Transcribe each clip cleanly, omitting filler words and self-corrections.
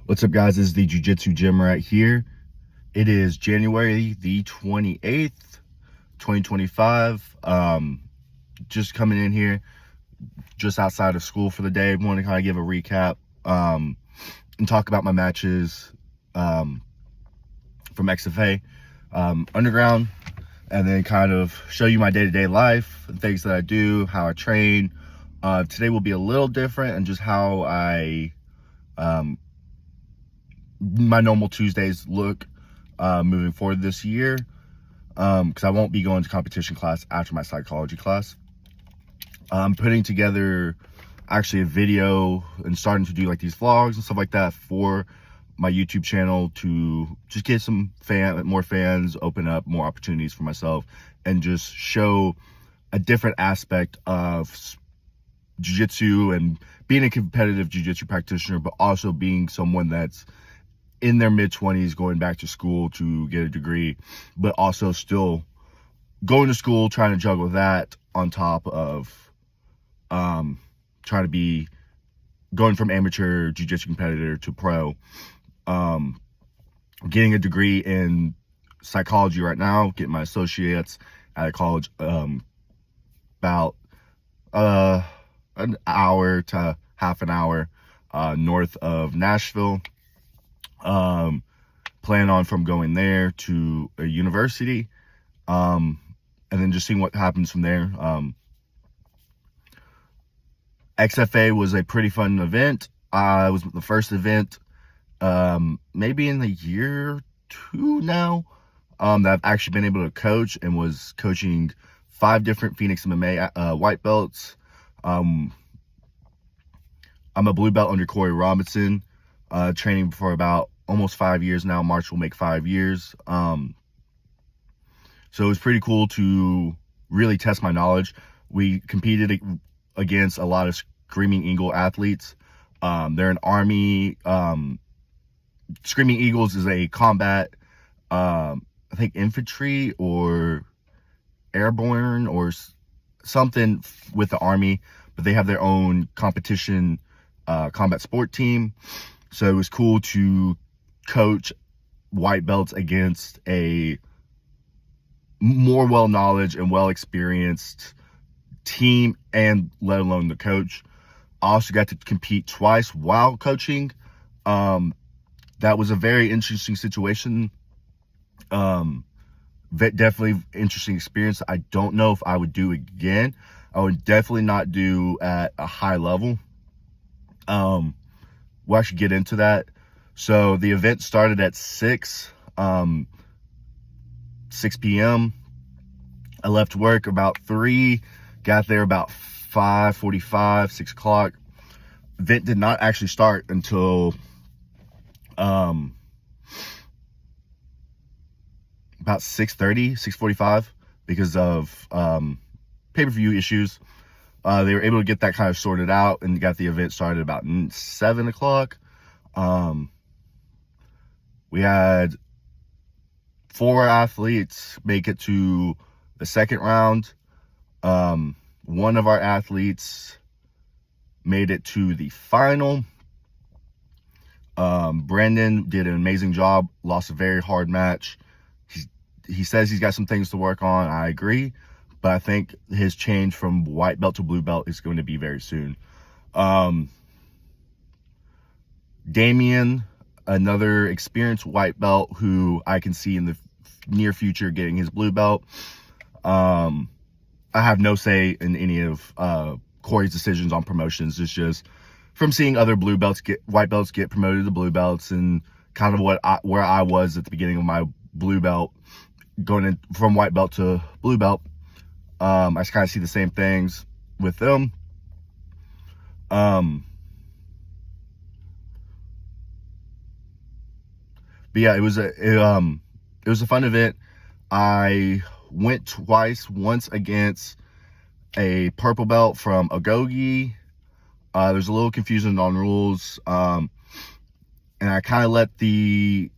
What's up, guys? This is the Jiu-Jitsu Gym right here. It is January the 28th, 2025. Just coming in here, just outside of school for the day. Want to kind of give a recap and talk about my matches from XFA Underground, and then kind of show you my day-to-day life and things that I do, how I train. Today will be a little different and just how my normal Tuesdays look moving forward this year, because I won't be going to competition class after my psychology class. I'm putting together actually a video and starting to do like these vlogs and stuff like that for my YouTube channel to just get some more fans, open up more opportunities for myself, and just show a different aspect of jiu-jitsu and being a competitive jiu-jitsu practitioner, but also being someone that's in their mid-20s going back to school to get a degree, but also still going to school, trying to juggle that on top of trying to be going from amateur jiu-jitsu competitor to pro. Getting a degree in psychology right now, getting my associates at a college about an hour to half an hour north of Nashville. Plan on from going there to a university, and then just seeing what happens from there. XFA was a pretty fun event. It was the first event, maybe in the year 2 now, that I've actually been able to coach, and was coaching 5 different Phoenix MMA white belts. I'm a blue belt under Corey Robinson, training for about almost 5 years now. March will make 5 years. So it was pretty cool to really test my knowledge. We competed against a lot of Screaming Eagle athletes. They're an Army. Screaming Eagles is a combat, I think infantry or airborne or something with the Army, but they have their own competition combat sport team. So it was cool to coach white belts against a more well-knowledge and well-experienced team, and let alone the coach. I also got to compete twice while coaching. That was a very interesting situation. Definitely interesting experience. I don't know if I would do again. I would definitely not do at a high level. We'll actually get into that. So the event started at 6 p.m. I left work about 3, got there about 5:45, 6 o'clock. Event did not actually start until about 6:30, 6:45, because of pay-per-view issues. They were able to get that kind of sorted out and got the event started about 7 o'clock. We had 4 athletes make it to the second round. One of our athletes made it to the final. Brandon did an amazing job, lost a very hard match. He says he's got some things to work on. I agree, but I think his change from white belt to blue belt is going to be very soon. Damien, another experienced white belt who I can see in the near future getting his blue belt. I have no say in any of Corey's decisions on promotions. It's just from seeing other white belts get promoted to blue belts, and kind of where I was at the beginning of my blue belt, going in from white belt to blue belt. I just kind of see the same things with them. But yeah, it was a fun event. I went twice, once against a purple belt from Agogi. There's a little confusion on rules, and I kind of let the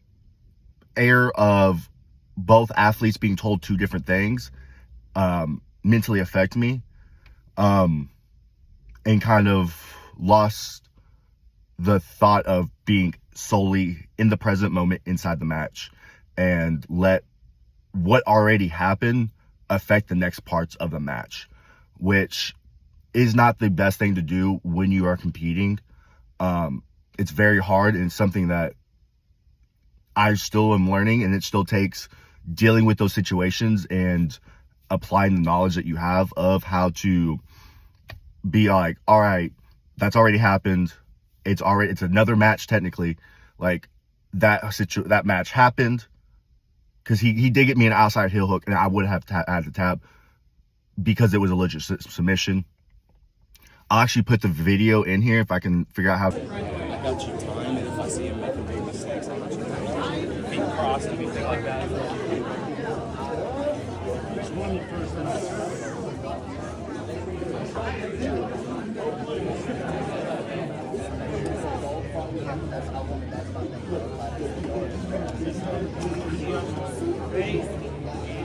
air of both athletes being told 2 different things mentally affect me, and kind of lost the thought of being solely in the present moment inside the match and let what already happened affect the next parts of the match, which is not the best thing to do when you are competing. It's very hard, and it's something that I still am learning, and it still takes dealing with those situations and applying the knowledge that you have of how to be like, all right, that's already happened. It's another match technically. Like that match happened because he did get me an outside heel hook, and I would have had to tap because it was a legit submission. I'll actually put the video in here if I can figure out how. I got you time, and if I see him making big mistakes, I'll let you know. Feet crossed, anything like that.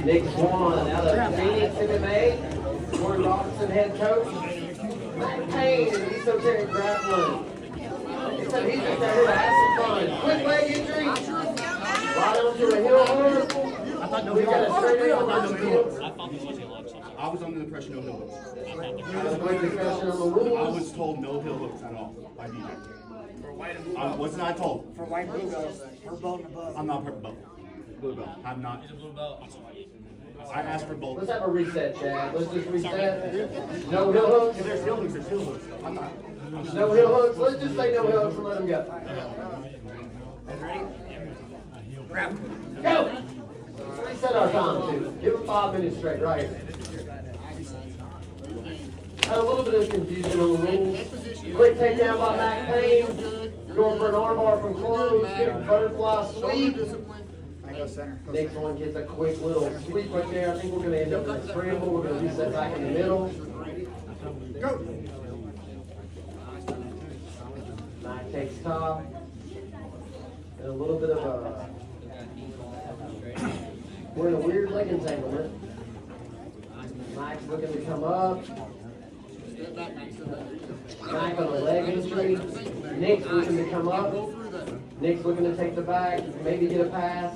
Nick Swan out of Phoenix MMA, Warren Robinson head coach. Matt Payne and Esoteric Grappling. He said he's just out here to have some fun. Quick leg injury. Right onto a heel hook. We got a straight heel hook. I was under the impression no heel hooks. I I was told no heel hooks at all by DJ. What's not told? For white blue belts, purple belt and above. I'm not purple belt. Blue belt. I'm not. I asked for both. Let's have a reset, Chad. Let's just reset. No heel hooks. If there's heel hooks, there's heel hooks. I'm not. No heel hooks. Let's just say no heel hooks and let them go. Go! Reset our time, too. Give them 5 minutes straight, right? Had a little bit of confusion on the rules. Quick takedown by Matt Payne. Going for an armbar from close. Getting butterfly sweep. Next one gets a quick little sweep right there. I think we're going to end up with a scramble. We're going to reset back in the middle. Go! Matt takes top. And a little bit of a... We're in a weird leg entanglement. Mike's looking to come up. Back on the leg injury. Nick's looking to come up. Nick's looking to take the back, maybe get a pass.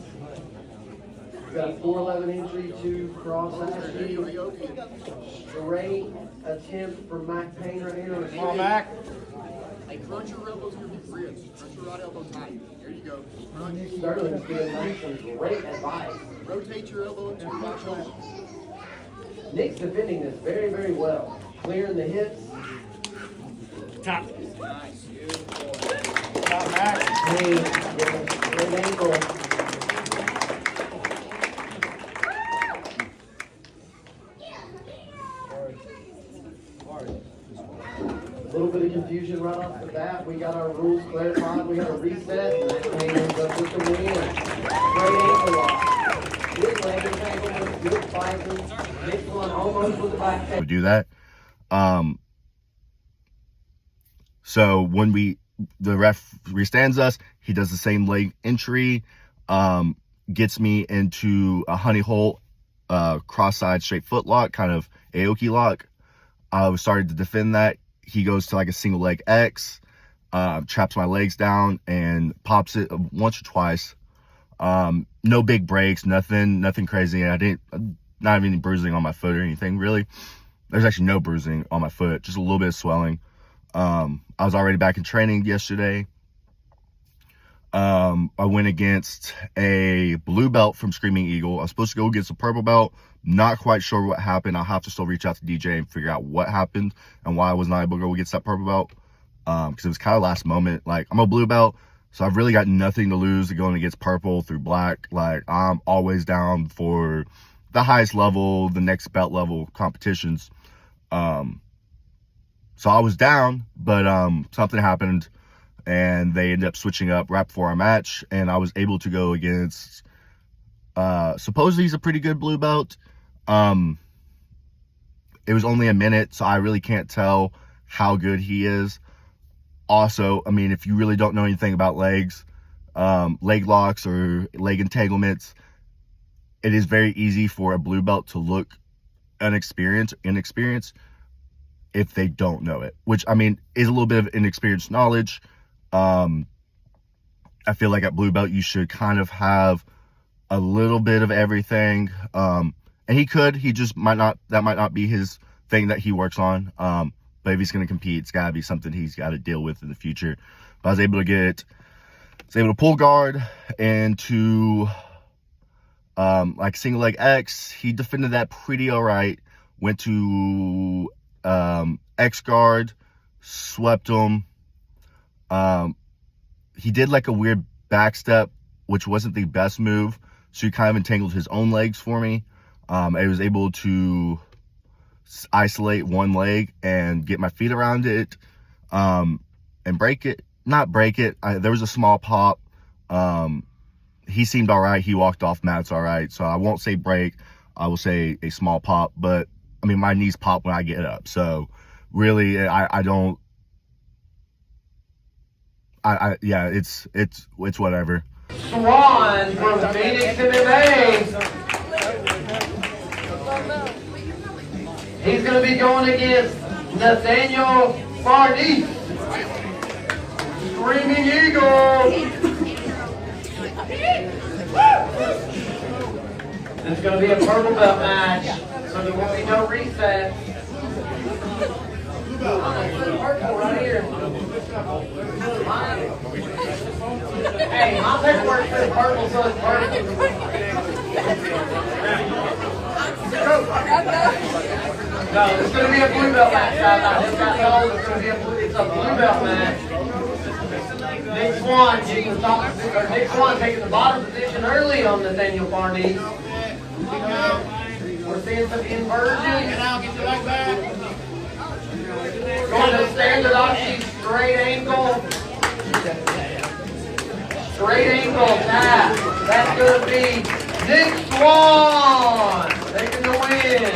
Got a 411 injury to cross actually. Straight attempt from Mac Payne right here on the Come on, Mac. Hey, crunch your elbows with your ribs. Crunch your right elbow tight. There you go. Sterling's giving Nick some great advice. Rotate your elbow into your right shoulder. Nick's defending this very, very well. Clearing the hips. Top. Nice. Top, Mac. Payne with a great ankle. A little bit of confusion right off the bat. We got our rules clarified. We got a reset. And that Payne ends up with the win. Great ankle lock. Good leg entanglement. Good fighting. Next one almost with the back. We do that. So when the ref restands us, he does the same leg entry, gets me into a honey hole, cross-side straight foot lock, kind of Aoki lock. I was starting to defend that. He goes to like a single leg X, traps my legs down and pops it once or twice. No big breaks, nothing crazy. Not even any bruising on my foot or anything really. There's actually no bruising on my foot, just a little bit of swelling. I was already back in training yesterday. I went against a blue belt from Screaming Eagle. I was supposed to go against a purple belt. Not quite sure what happened. I'll have to still reach out to DJ and figure out what happened and why I was not able to go against that purple belt. Because it was kind of last moment. Like, I'm a blue belt, so I've really got nothing to lose going against purple through black. Like, I'm always down for the highest level, the next belt level competitions. So I was down, but something happened and they ended up switching up right before our match, and I was able to go against supposedly he's a pretty good blue belt. It was only a minute, so I really can't tell how good he is. Also, I mean, if you really don't know anything about legs, leg locks or leg entanglements, it is very easy for a blue belt to look inexperienced if they don't know it, which, I mean, is a little bit of inexperienced knowledge. I feel like at blue belt you should kind of have a little bit of everything. And he just might not, that might not be his thing that he works on. But if he's going to compete, it's got to be something he's got to deal with in the future. But I was able to pull guard into like single leg X. He defended that pretty all right. Went to X guard, swept him. He did like a weird back step, which wasn't the best move. So he kind of entangled his own legs for me. I was able to isolate one leg and get my feet around it and break it. Not break it. There was a small pop. He seemed all right. He walked off mats all right. So I won't say break. I will say a small pop. But, I mean, my knees pop when I get up. So, really, yeah, it's whatever. Swan from Phoenix MMA. He's going to be going against Nathaniel Farnese. Screaming Eagle. This is going to be a purple belt match, so there won't be no reset. Purple right here. Hey, my paperwork says purple, so it's purple. No, it's going to be a blue belt match, guys. I just got told it's going to be it's a blue belt match. Nick Swan taking the top, or Nick Swan taking the bottom position early on Nathaniel Farnese. We're seeing some inversions. Going to standard oxy, straight ankle. Straight ankle tap. That's going to be Nick Swan taking the win.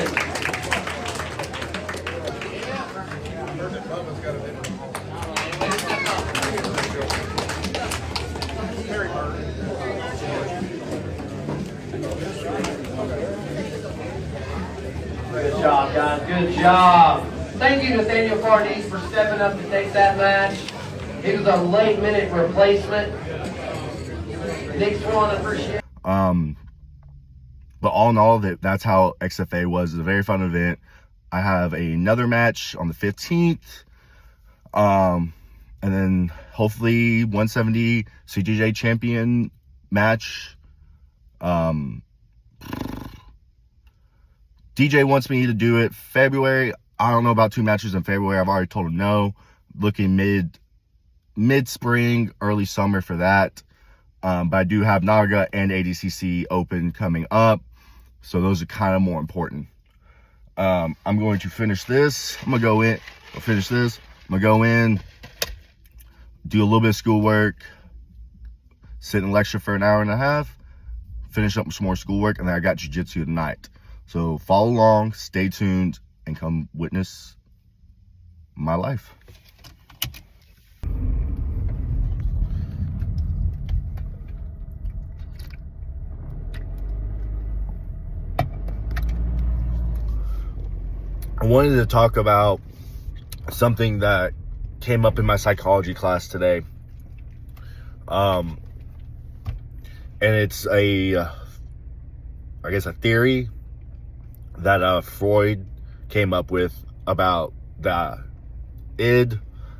Good job, guys. Good job. Thank you, Nathaniel Farnese, for stepping up to take that match. He was a late-minute replacement. Nick Swan, appreciate it. But all in all, that's how XFA was. It's a very fun event. I have another match on the 15th. And then hopefully 170 CJJ champion match. DJ wants me to do it February. I don't know about 2 matches in February. I've already told him no. Looking mid-spring, early summer for that. But I do have Naga and ADCC open coming up. So those are kind of more important. I'm going to finish this. I'm going to go in. I'll finish this. I'm going to go in, do a little bit of schoolwork, sit and lecture for an hour and a half, finish up with some more schoolwork, and then I got jiu-jitsu tonight. So follow along, stay tuned, and come witness my life. I wanted to talk about something that came up in my psychology class today. And it's I guess a theory that Freud came up with about the id,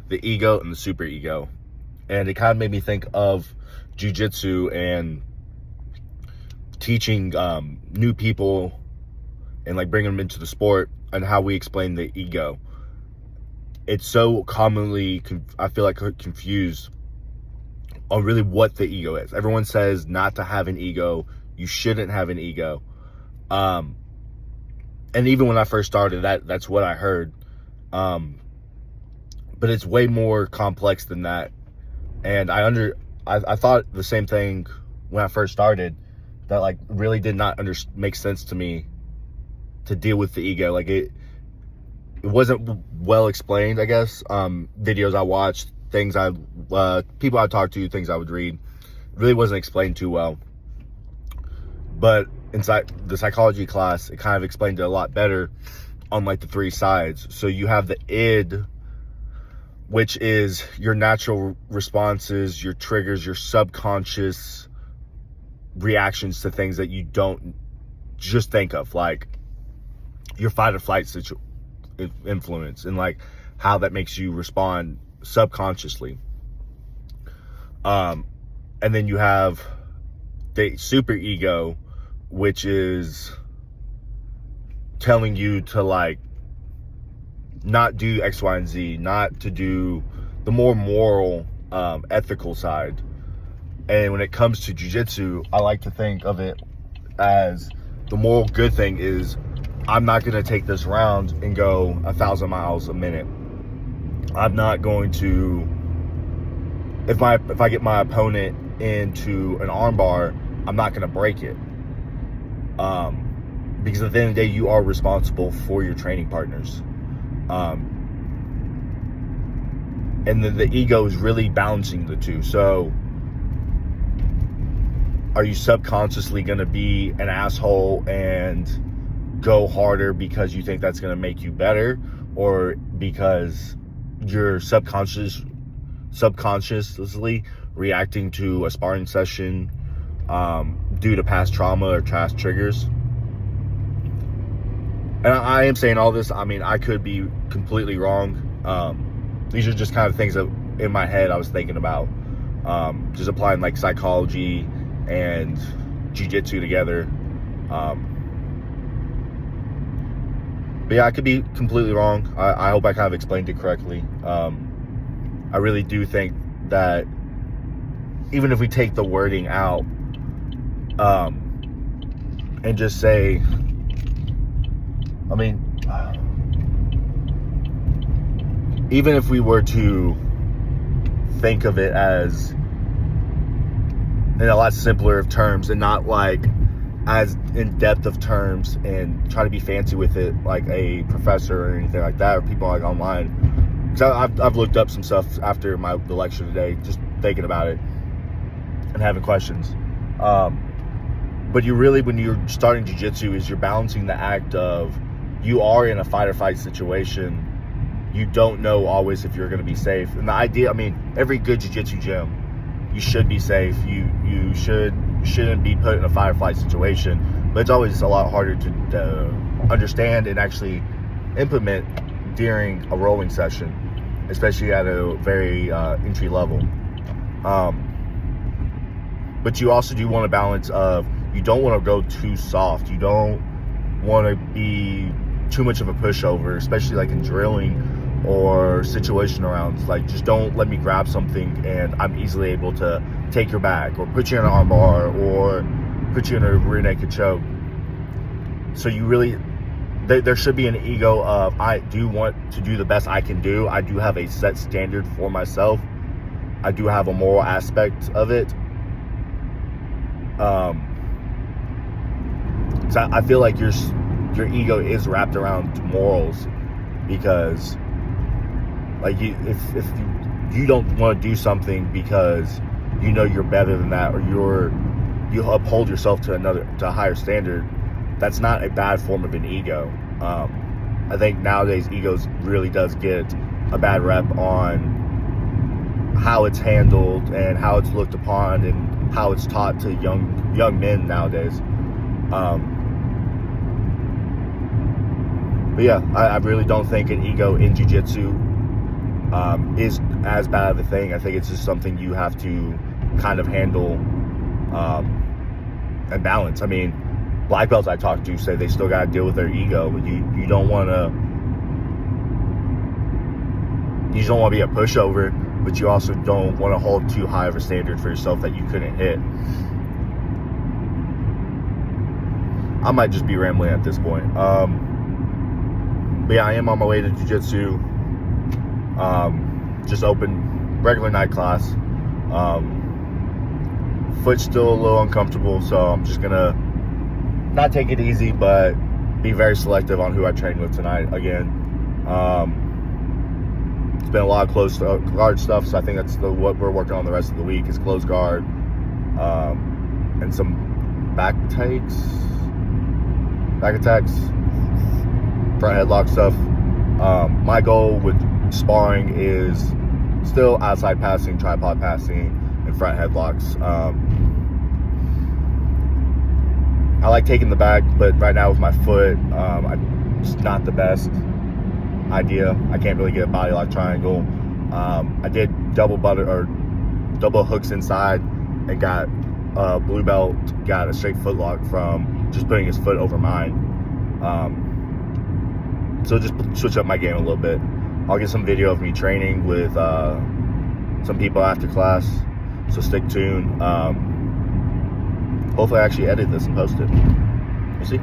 the ego, and the superego. And it kind of made me think of jiu-jitsu and teaching new people and like bringing them into the sport and how we explain the ego. It's so commonly, I feel like, confused on really what the ego is. Everyone says not to have an ego. You shouldn't have an ego. And even when I first started, that's what I heard. But it's way more complex than that. And I thought the same thing when I first started, that like really did not make sense to me to deal with the ego. Like it wasn't well explained, I guess. Videos I watched, people I talked to, things I would read, really wasn't explained too well. But inside the psychology class, it kind of explained it a lot better on like the 3 sides. So you have the id, which is your natural responses, your triggers, your subconscious reactions to things that you don't just think of, like your fight or flight influence, and like how that makes you respond subconsciously. And then you have the super ego, which is telling you to like not do X, Y, and Z, not to do the more moral, ethical side. And when it comes to jiu-jitsu, I like to think of it as the moral good thing is I'm not going to take this round and go 1,000 miles a minute. I'm not going to, if I get my opponent into an armbar, I'm not going to break it. Because at the end of the day, you are responsible for your training partners. And then the ego is really balancing the two. So are you subconsciously going to be an asshole and go harder because you think that's going to make you better, or because you're subconsciously reacting to a sparring session due to past trauma or past triggers? And I am saying all this, I mean, I could be completely wrong. These are just kind of things that in my head I was thinking about, just applying like psychology and jiu-jitsu together. But yeah, I could be completely wrong. I hope I kind of explained it correctly. I really do think that even if we take the wording out, and just say, I mean, even if we were to think of it as in a lot simpler of terms and not like as in depth of terms and try to be fancy with it like a professor or anything like that, or people like online. So I've looked up some stuff after the lecture today, just thinking about it and having questions. But you really, when you're starting jiu-jitsu, is you're balancing the act of you are in a fight or flight situation. You don't know always if you're going to be safe. And the idea, I mean, every good jiu-jitsu gym, you should be safe. You shouldn't be put in a fight or flight situation. But it's always a lot harder to understand and actually implement during a rolling session, especially at a very entry level. But you also do want a balance of, you don't want to go too soft. You don't want to be too much of a pushover, especially like in drilling or situation rounds. Like, just don't let me grab something and I'm easily able to take your back or put you in an armbar or put you in a rear naked choke. So you really, there should be an ego of, I do want to do the best I can do. I do have a set standard for myself. I do have a moral aspect of it. So I feel like your ego is wrapped around morals, because like if you don't want to do something because you know you're better than that, or you uphold yourself to a higher standard, that's not a bad form of an ego. I think nowadays egos really does get a bad rep on how it's handled and how it's looked upon and how it's taught to young men nowadays. But yeah, I really don't think an ego in jiu-jitsu is as bad of a thing. I think it's just something you have to kind of handle and balance. I mean, black belts I talk to say they still got to deal with their ego, but you don't want to. You just don't want to be a pushover, but you also don't want to hold too high of a standard for yourself that you couldn't hit. I might just be rambling at this point. But yeah, I am on my way to jiu-jitsu. Just open regular night class. Foot's still a little uncomfortable, so I'm just gonna not take it easy, but be very selective on who I train with tonight. Again, it's been a lot of close guard stuff, so I think that's what we're working on the rest of the week is close guard, and some back attacks, front headlock stuff. My goal with sparring is still outside passing, tripod passing, and front headlocks. I like taking the back, but right now with my foot, it's not the best idea. I can't really get a body lock triangle. I did double hooks inside and got blue belt, got a straight foot lock from just putting his foot over mine. So just switch up my game a little bit. I'll get some video of me training with some people after class, so stick tuned. Hopefully I actually edit this and post it. We'll see.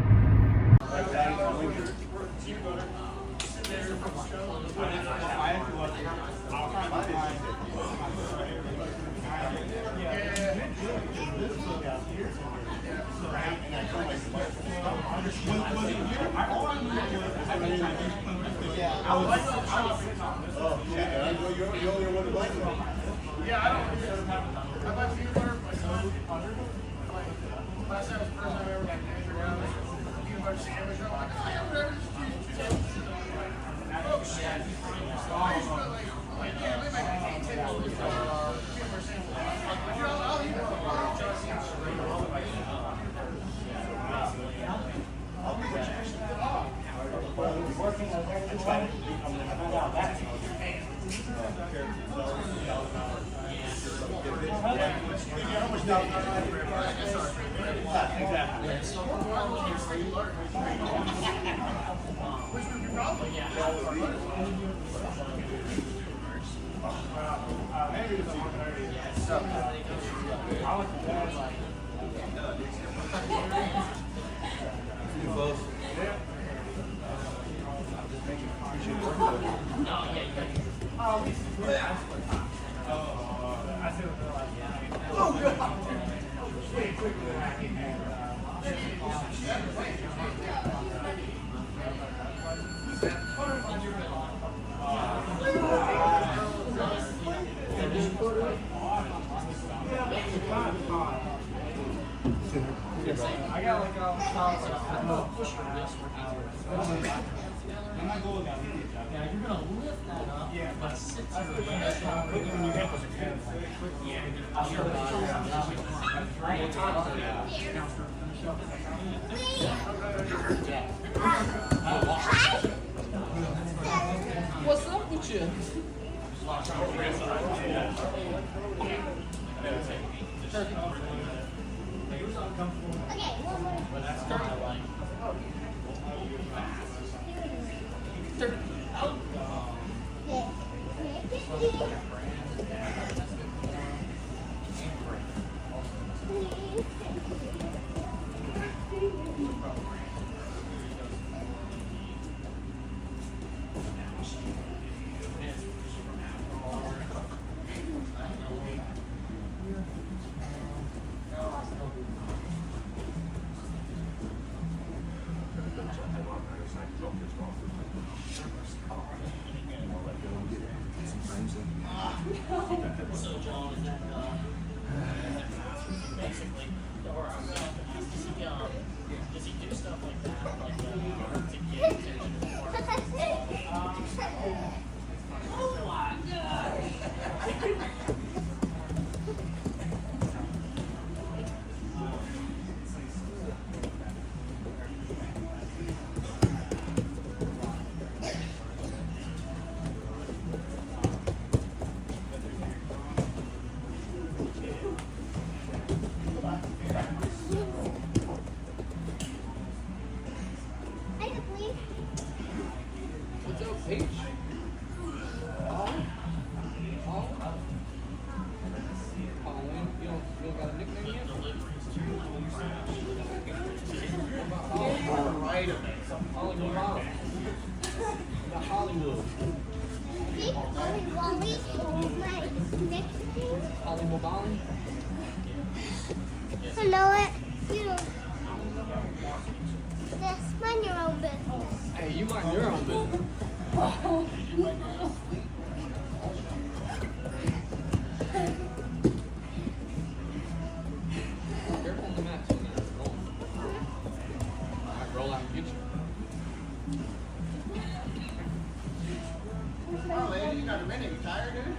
What's up with you? I know it. You don't. Just mind your own business. Hey, you mind your own business. Careful on the mats when they're rolling. I might roll out and get you. Oh, lady, you got a minute. You tired, dude?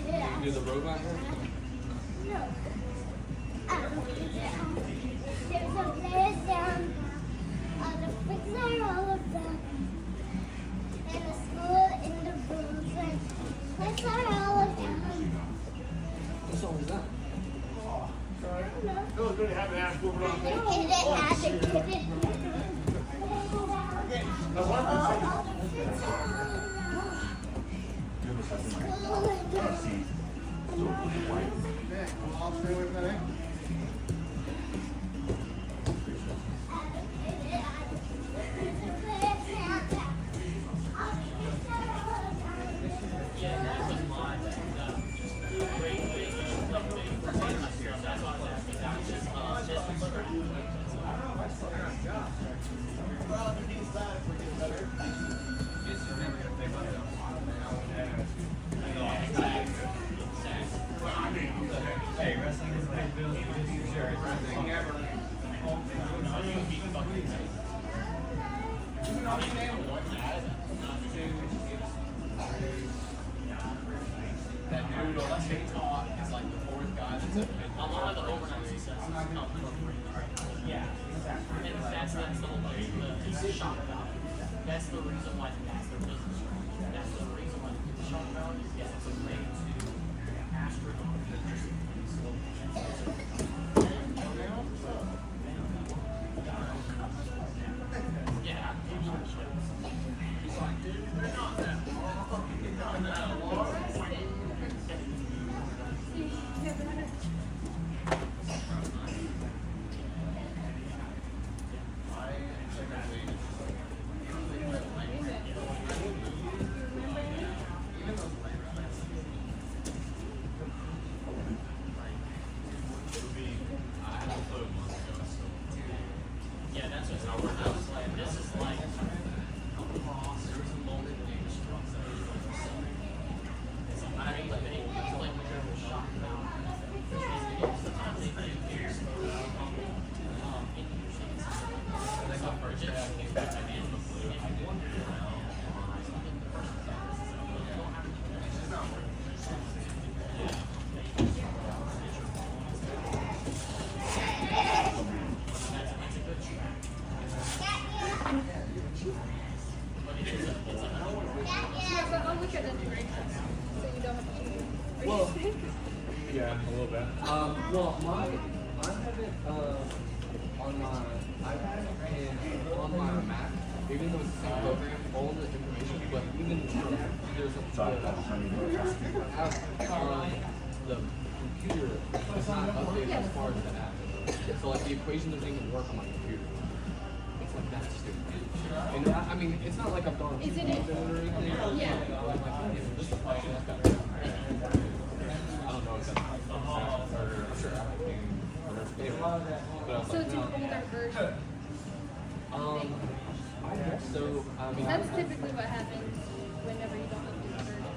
Do the robot work? No. There's a players down. The bricks are all of them. And the school in the rooms. And bricks are all of them. What song is that? No, it's going to have an ass over on the I'll stay away from that ankle. That's the reason why that's their business. That's the reason why the shock value is it's a way to Well, yeah, a little bit. Well, I have it on my iPad and on my Mac. Even though it's the same program, all the information, but even there's a app on the computer is not updated as far as the app. So like the equations and things work on my computer. It's like that stupid. And I mean, it's not like I've gone too deep into it or anything. Yeah. I'm like, yeah, this is fine. That's better. I don't know if that's or I'm sure I can. Anyway, but I was So like, it's no. an older version. I guess so. I mean, That's typically what happens whenever you don't update the version.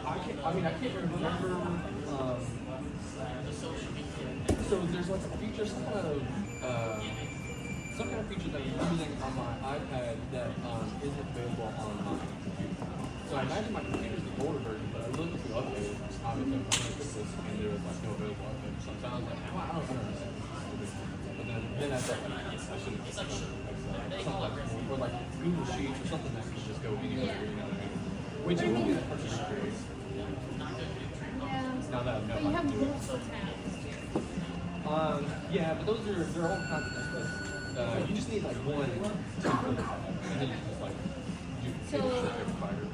I can't remember. So there's like a feature, some kind of feature that I'm using on my iPad that isn't available on my computer. So I imagine my computer is the older version, but I looked to update it. Obviously, I'm trying to fix this, and there was like no available update. So I was like, well, I don't understand. But then I thought, I shouldn't get something like, or like Google Sheets or something that can just go anywhere. Yeah. You know what I mean? Which you would be the person who creates. Yeah. Now that I know But you how have to do it. multiple tabs too. Yeah, but they're all kinds of stuff. You just need like one, two, and then you just like do So- fighter.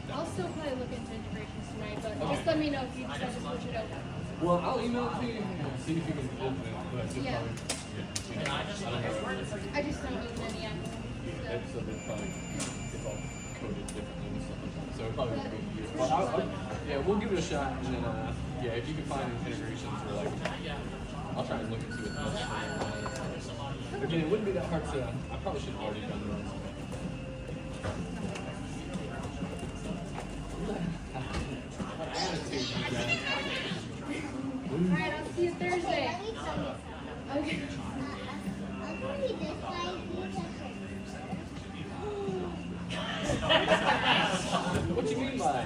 I'll still probably look into integrations tonight, but just let me know if you decide to switch it over. Well, I'll email it to you and see if you can open it. But it's Yeah. probably, I don't know. I just don't own any Apple. So they probably it's all coded differently and stuff like that. So it probably won't be used. Well, yeah, we'll give it a shot, and then yeah, if you can find integrations or like, I'll try and look and see what else. Again, it wouldn't be that hard to. I probably should have already done this. Alright, I'll see you Thursday. Okay. I'll give you this guy. What do you mean by?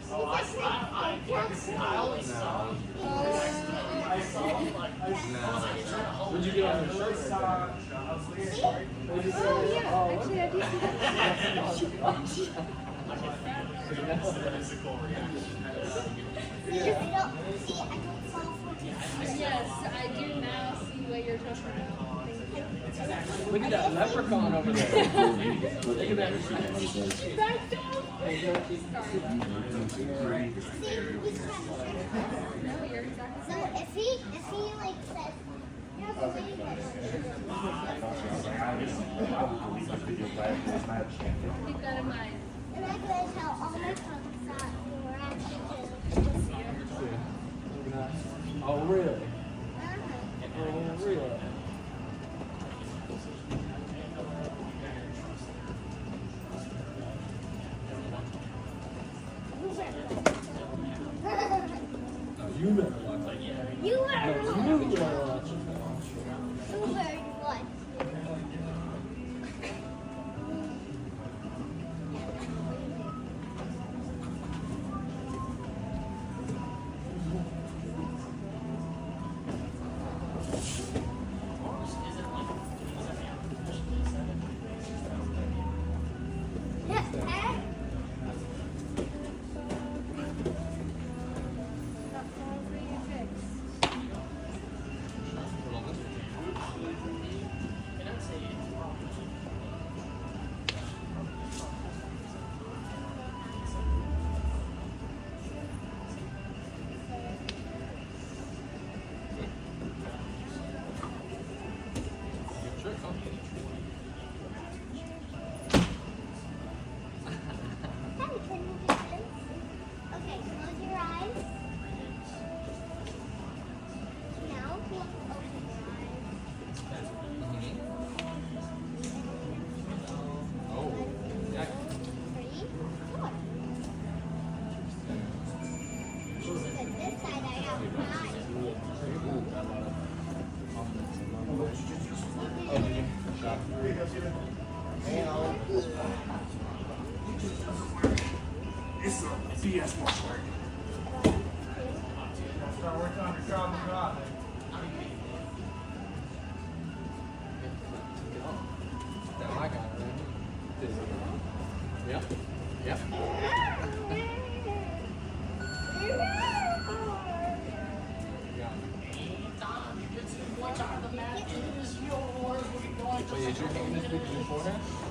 He just said Jackson. I only saw I saw like Would you get on your shirt? Oh, yeah. Actually, I do see that. physical reaction. I don't see, I don't fall for it. Yes, I do now see what you're talking about. Thank you. Look at that leprechaun over there. Look at that. Back down. Sorry. No, you're exactly So right. if he like says, you have to leave Keep that in mind. and I'm gonna tell all my friends that we're actually this year. Oh, really? Uh-huh. Oh, really? You better watch it. You were You better watch it. You were what? Okay, close your eyes. Now open your eyes. Oh, yeah. 3, 4. But this side I have 5. It's a BS part. Start working on your job and God. That my guy, right? Yep. Yep. Wait, is your hand as big as your forehead?